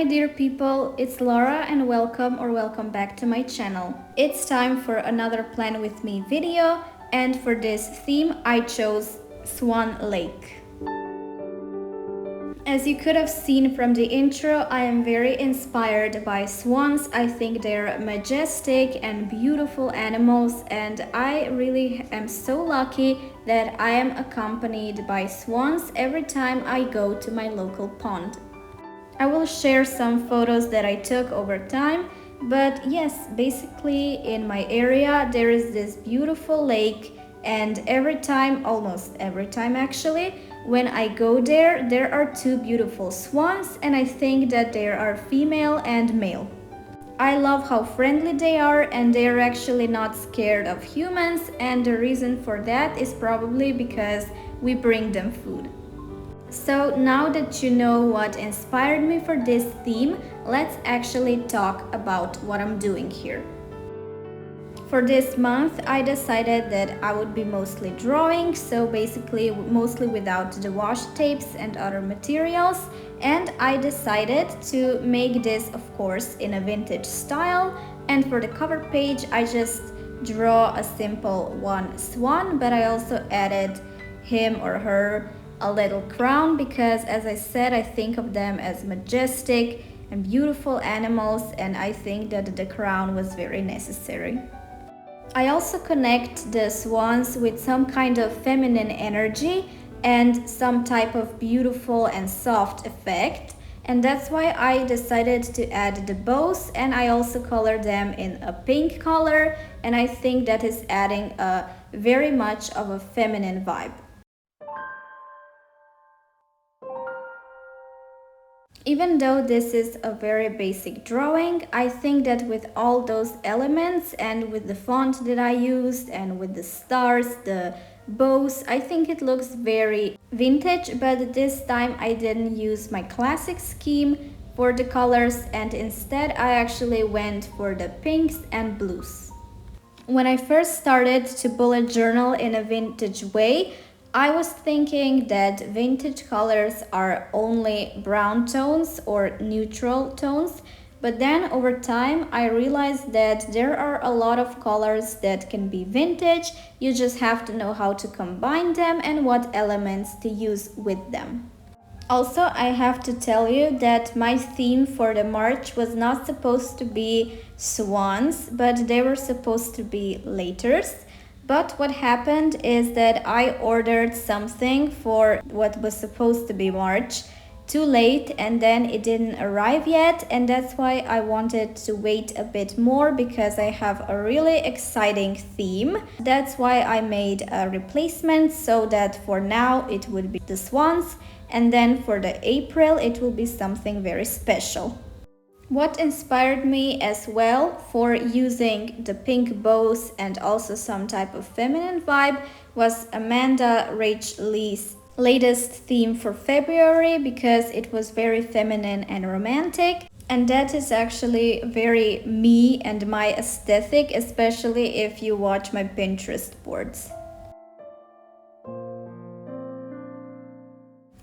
my dear people, it's Laura and welcome back to my channel. It's time for another Plan With Me video, and for this theme I chose Swan Lake. As you could have seen from the intro, I am very inspired by swans. I think they're majestic and beautiful animals, and I really am so lucky that I am accompanied by swans every time I go to my local pond. I will share some photos that I took over time, but yes, basically in my area there is this beautiful lake, and almost every time actually, when I go there, there are two beautiful swans, and I think that there are female and male. I love how friendly they are, and they are actually not scared of humans, and the reason for that is probably because we bring them food. So now that you know what inspired me for this theme, let's actually talk about what I'm doing here. For this month, I decided that I would be mostly drawing, so basically mostly without the washi tapes and other materials, and I decided to make this, of course, in a vintage style. And for the cover page, I just draw a simple one swan, but I also added him or her a little crown because, as I said, I think of them as majestic and beautiful animals, and I think that the crown was very necessary. I also connect the swans with some kind of feminine energy and some type of beautiful and soft effect, and that's why I decided to add the bows, and I also colored them in a pink color, and I think that is adding a very much of a feminine vibe. Even though this is a very basic drawing, I think that with all those elements and with the font that I used and with the stars, the bows, I think it looks very vintage, but this time I didn't use my classic scheme for the colors, and instead I actually went for the pinks and blues. When I first started to bullet journal in a vintage way, I was thinking that vintage colors are only brown tones or neutral tones, but then over time I realized that there are a lot of colors that can be vintage. You just have to know how to combine them and what elements to use with them. Also, I have to tell you that my theme for the March was not supposed to be swans, but they were supposed to be laters. But what happened is that I ordered something for what was supposed to be March too late, and then it didn't arrive yet, and that's why I wanted to wait a bit more because I have a really exciting theme. That's why I made a replacement so that for now it would be the swans, and then for the April it will be something very special. What inspired me as well for using the pink bows and also some type of feminine vibe was Amanda Rach Lee's latest theme for February, because it was very feminine and romantic, and that is actually very me and my aesthetic, especially if you watch my Pinterest boards.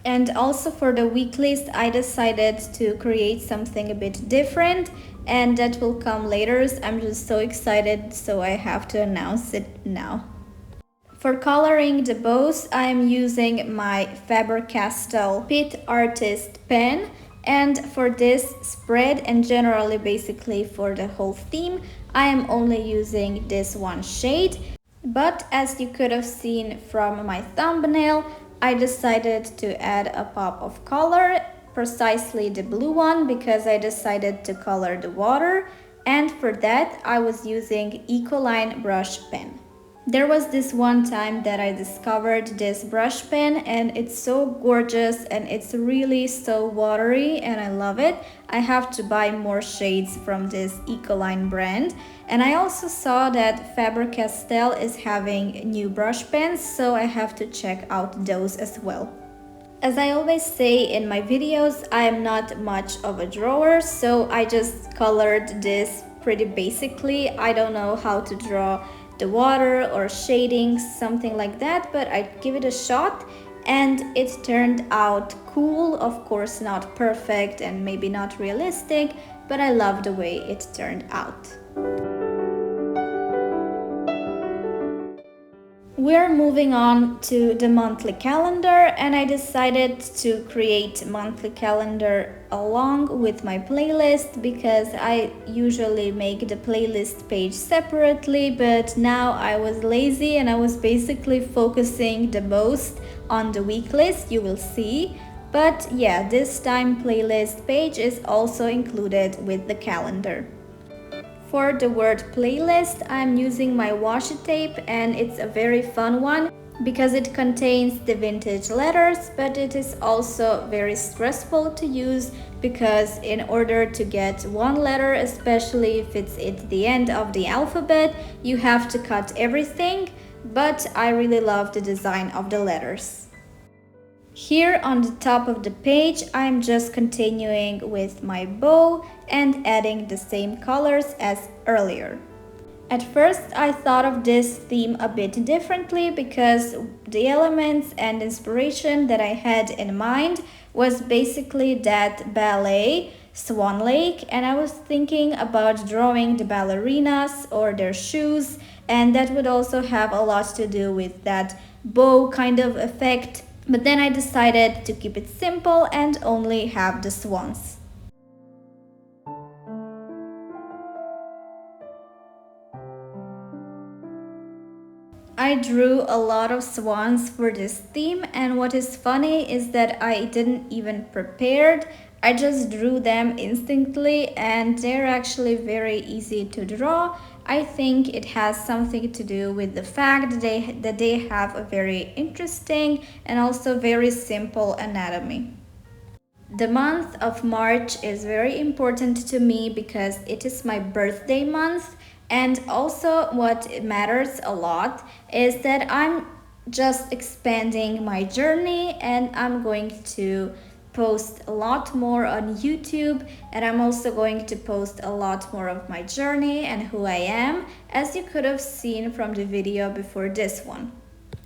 And also for the week list, I decided to create something a bit different, and that will come later. I'm just so excited, so I have to announce it now. For coloring the bows, I am using my Faber-Castell Pit Artist pen, and for this spread and generally basically for the whole theme, I am only using this one shade. But as you could have seen from my thumbnail, I decided to add a pop of color, precisely the blue one, because I decided to color the water, and for that I was using 𝐒𝐞𝐲𝐢𝐚 brush pen. There was this one time that I discovered this brush pen, and it's so gorgeous and it's really so watery and I love it. I have to buy more shades from this 𝐒𝐞𝐲𝐢𝐚 brand. And I also saw that Faber-Castell is having new brush pens, so I have to check out those as well. As I always say in my videos, I am not much of a drawer, so I just colored this pretty basically. I don't know how to draw the water or shadings, something like that, but I give it a shot. and it turned out cool. Of course, not perfect and maybe not realistic, but I love the way it turned out. We're moving on to the monthly calendar, and I decided to create monthly calendar along with my playlist because I usually make the playlist page separately, but now I was lazy and I was basically focusing the most on the week list, you will see. But yeah, this time playlist page is also included with the calendar. For the word playlist, I'm using my washi tape, and it's a very fun one because it contains the vintage letters, but it is also very stressful to use because in order to get one letter, especially if it's at the end of the alphabet, you have to cut everything, but I really love the design of the letters. Here on the top of the page, I'm just continuing with my bow and adding the same colors as earlier. At first, I thought of this theme a bit differently because the elements and inspiration that I had in mind was basically that ballet, Swan Lake, and I was thinking about drawing the ballerinas or their shoes, and that would also have a lot to do with that bow kind of effect. But then I decided to keep it simple and only have the swans. I drew a lot of swans for this theme, and what is funny is that I didn't even prepare. I just drew them instantly, and they're actually very easy to draw. I think it has something to do with the fact that they have a very interesting and also very simple anatomy. The month of March is very important to me because it is my birthday month, and also what matters a lot is that I'm just expanding my journey, and I'm going to post a lot more on YouTube, and I'm also going to post a lot more of my journey and who I am, as you could have seen from the video before this one.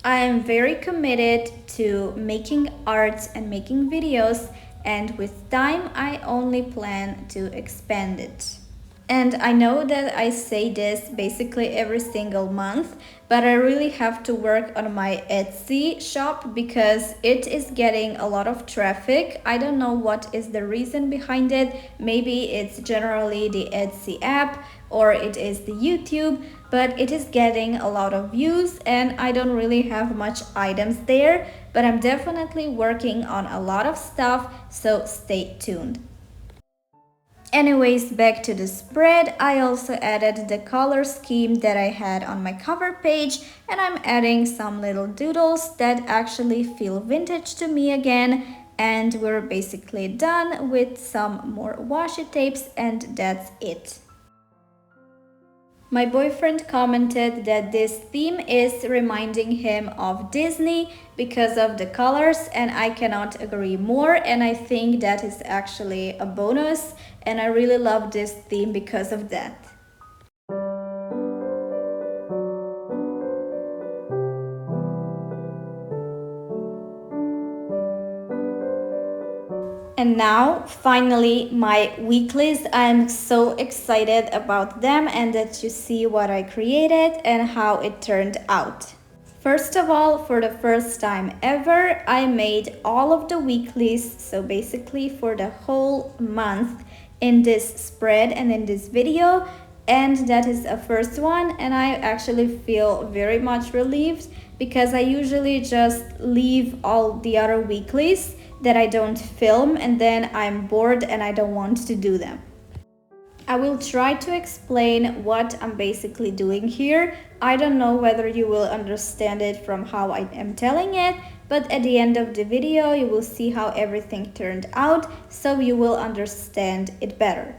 I am very committed to making art and making videos, and with time I only plan to expand it. And I know that I say this basically every single month, but I really have to work on my Etsy shop because it is getting a lot of traffic. I don't know what is the reason behind it. Maybe it's generally the Etsy app or it is the YouTube, but it is getting a lot of views and I don't really have much items there, but I'm definitely working on a lot of stuff, so stay tuned. Anyways, back to the spread, I also added the color scheme that I had on my cover page, and I'm adding some little doodles that actually feel vintage to me again, and we're basically done with some more washi tapes, and that's it. My boyfriend commented that this theme is reminding him of Disney because of the colors, and I cannot agree more, and I think that is actually a bonus, and I really love this theme because of that. And now, finally, my weeklies. I'm so excited about them and that you see what I created and how it turned out. First of all, for the first time ever, I made all of the weeklies, so basically for the whole month in this spread and in this video. And that is a first one, and I actually feel very much relieved because I usually just leave all the other weeklies that I don't film and then I'm bored and I don't want to do them. I will try to explain what I'm basically doing here. I don't know whether you will understand it from how I am telling it, but at the end of the video you will see how everything turned out, so you will understand it better.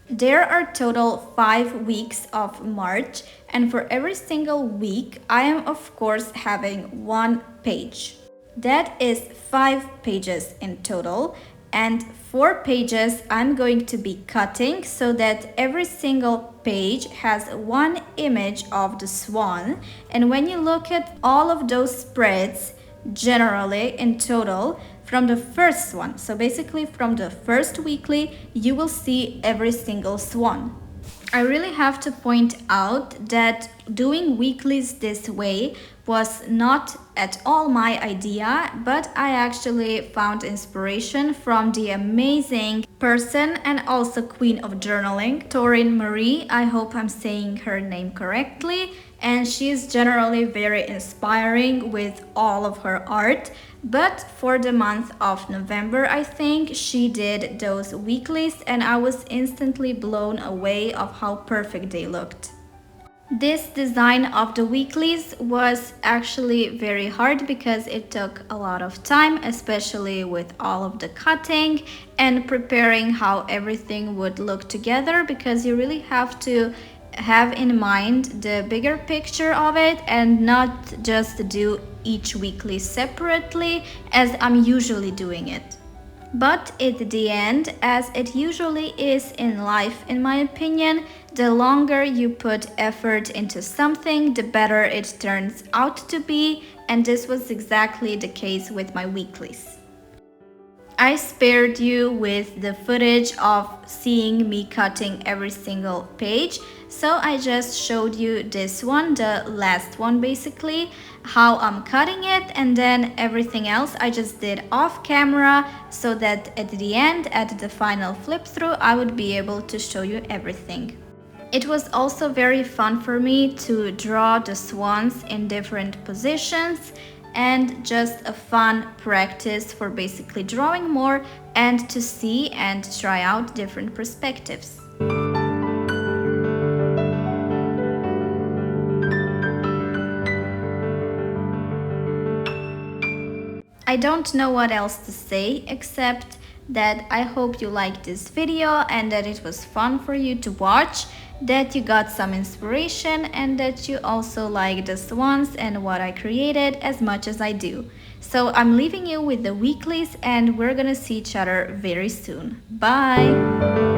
There are total 5 weeks of March, and for every single week I am of course having one page. That is 5 pages in total, and 4 pages I'm going to be cutting so that every single page has one image of the swan. And when you look at all of those spreads, generally in total from the first one. So basically from the first weekly, you will see every single swan. I really have to point out that doing weeklies this way was not at all my idea, but I actually found inspiration from the amazing person and also queen of journaling, Torin Marie. I hope I'm saying her name correctly. And she's generally very inspiring with all of her art. But for the month of November, I think she did those weeklies and I was instantly blown away of how perfect they looked. This design of the weeklies was actually very hard because it took a lot of time, especially with all of the cutting and preparing how everything would look together, because you really have to have in mind the bigger picture of it and not just do each weekly separately as I'm usually doing it. But at the end, as it usually is in life in my opinion, the longer you put effort into something, the better it turns out to be, and this was exactly the case with my weeklies. I spared you with the footage of seeing me cutting every single page, so I just showed you this one, the last one basically, how I'm cutting it, and then everything else I just did off camera so that at the end, at the final flip through, I would be able to show you everything. It was also very fun for me to draw the swans in different positions and just a fun practice for basically drawing more and to see and try out different perspectives. I don't know what else to say except that I hope you liked this video and that it was fun for you to watch, that you got some inspiration and that you also like the swans and what I created as much as I do. So I'm leaving you with the weeklies and we're gonna see each other very soon. Bye!